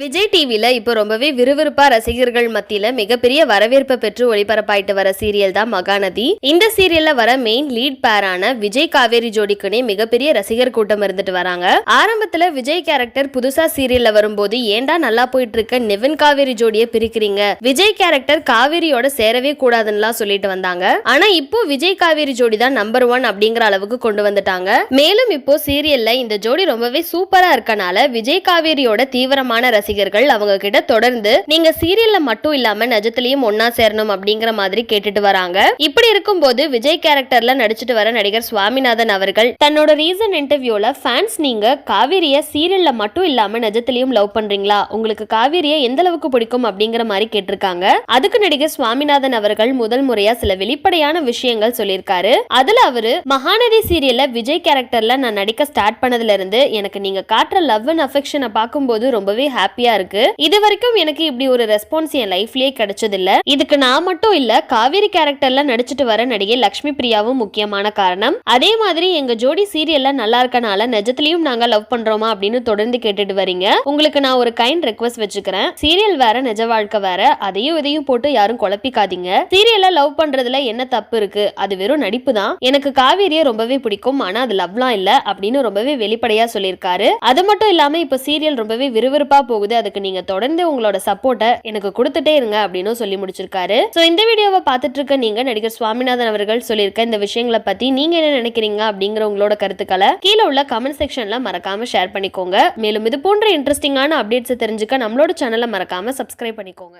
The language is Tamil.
விஜய் டிவில இப்போ ரொம்பவே விறுவிறுப்பா ரசிகர்கள் மத்தியில மிகப்பெரிய வரவேற்பை பெற்று ஒளிபரப்பாயிட்டு வர சீரியல் தான் மகாநதி. இந்த சீரியல்ல வர மெயின் லீட் பேரான விஜய் காவேரி ஜோடிக்குனே மிகப்பெரிய ரசிகர் கூட்டம் இருந்துட்டு வராங்க. ஆரம்பத்துல விஜய் கேரக்டர் புதுசா சீரியல்ல வரும்போது ஏண்டா நல்லா போயிட்டு இருக்க நிவின் காவேரி ஜோடியை பிரிக்கிறீங்க, விஜய் கேரக்டர் காவேரியோட சேரவே கூடாதுன்னு சொல்லிட்டு வந்தாங்க. ஆனா இப்போ விஜய் காவேரி ஜோடி தான் நம்பர் 1 அப்படிங்கிற அளவுக்கு கொண்டு வந்துட்டாங்க. மேலும் இப்போ சீரியல்ல இந்த ஜோடி ரொம்பவே சூப்பரா இருக்கனால விஜய் காவேரியோட தீவிரமான ரசிகர்கள் அவங்க கிட்ட தொடர்ந்து நீங்க சீரியல்ல மட்டும் இல்லாம நிஜத்திலயும் ஒன்னா சேரணும் அப்படிங்கிற மாதிரி கேட்டுட்டு வராங்க. இப்படி இருக்கும்போது விஜய் கேரக்டர்ல நடிச்சிட்டு வர நடிகர் சுவாமிநாதன் அவர்கள் தன்னோட ரீசன்ட் இன்டர்வியூல ஃபேன்ஸ் நீங்க காவேரிய சீரியல்ல மட்டும் இல்லாம நிஜத்திலயும் லவ் பண்றீங்களா, உங்களுக்கு காவேரிய எந்த அளவுக்கு பிடிக்கும் அப்படிங்கிற மாதிரி கேட்டிருக்காங்க. அதுக்கு நடிகர் சுவாமிநாதன் அவர்கள் முதல் முறையா சில வெளிப்படையான விஷயங்கள் சொல்லியிருக்காரு. அதுல அவரு மகாநதி சீரியல்ல விஜய் கேரக்டர்ல நான் நடிக்க ஸ்டார்ட் பண்ணதுல இருந்து எனக்கு நீங்க காட்டுற லவ் அண்ட் அஃபெக்ஷனை பார்க்கும்போது ரொம்பவே ஹாப்பியா இருக்கு. இது வரைக்கும் எனக்கு இப்படி ஒரு ரெஸ்பான்ஸ் என் லைஃப்லயே கிடைச்சது இல்ல. இதுக்கு நான் மட்டும் இல்ல, காவேரி கேரக்டர்ல நடிச்சிட்டு வர நடிகை லட்சுமி பிரியாவும் முக்கியமான காரணம். அதே மாதிரி எங்க ஜோடி சீரியல்ல நல்லா இருக்கனால நிஜத்திலயும் நாங்க லவ் பண்றோமா அப்படின்னு தொடர்ந்து கேட்டுட்டு வரீங்க. உங்களுக்கு நான் ஒரு கைண்ட் ரெக்வெஸ்ட் வச்சுக்கிறேன். சீரியல் வேற நிஜ வாழ்க்கை வேற, அதையும் இதையும் போட்டு யாரும் குழப்பிக்காதீங்க. சீரியல்ல லவ் பண்றதுல என்ன தப்பு இருக்கு, அது வெறும் நடிப்பு தான். எனக்கு காவேரியை ரொம்பவே பிடிக்கும், ஆனா அது லவ்லாம் இல்ல அப்படின்னு ரொம்பவே வெளிப்படையா சொல்லியிருக்காரு. அது மட்டும் இல்லாம இப்ப சீரியல் ரொம்பவே விறுவிறுப்பா போகுது, அதுக்கு நீங்க தொடர்ந்து உங்களோட சப்போர்ட்டை எனக்கு கொடுத்துட்டே இருங்க அப்படின்னு சொல்லி முடிச்சிருக்காரு. சோ இந்த வீடியோவை பார்த்துட்டு இருக்க நீங்க நடிகர் சுவாமிநாதன் அவர்கள் சொல்லியிருக்க இந்த விஷயங்களை பத்தி நீங்க என்ன நினைக்கிறீங்க அப்படிங்கிற உங்களோட கருத்துக்களை கீழே உள்ள கமெண்ட் செக்ஷன்ல மறக்காம ஷேர் பண்ணிக்கோங்க. மேலும் இது போன்ற இன்ட்ரெஸ்டிங்கான அப்டேட்ஸ் தெரிஞ்சுக்க நம்மளோட சேனலை மறக்காம சப்ஸ்கிரைப் பண்ணிக்கோங்க.